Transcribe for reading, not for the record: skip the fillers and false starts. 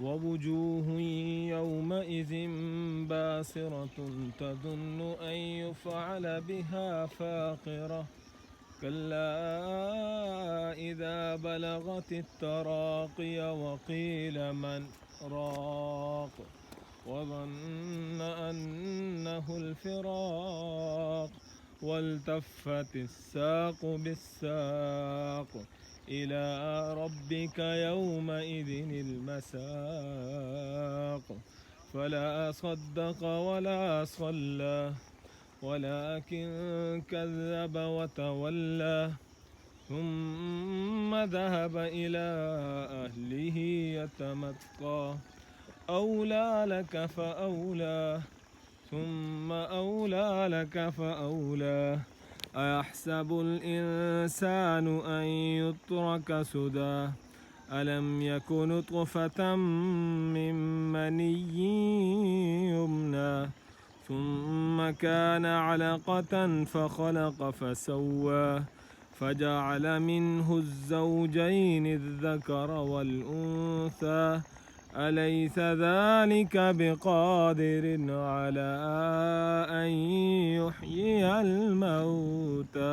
ووجوه يومئذ باسرة تظن أن يفعل بها فاقرة كلا إذا بلغت التراقي وقيل من راق وظن أنه الفراق والتفت الساق بالساق إلى ربك يومئذ المساق فلا صدق ولا صلى ولكن كذب وتولى ثم ذهب إلى أهله يتمطى أولى لك فأولى ثم أولى لك فأولى أيحسب الإنسان أن يترك سدى ألم يك نطفة من مني يمنى ثم كان علقة فخلق فسوى فجعل منه الزوجين الذكر والأنثى أليس ذلك بقادر على أن يحيي الموتى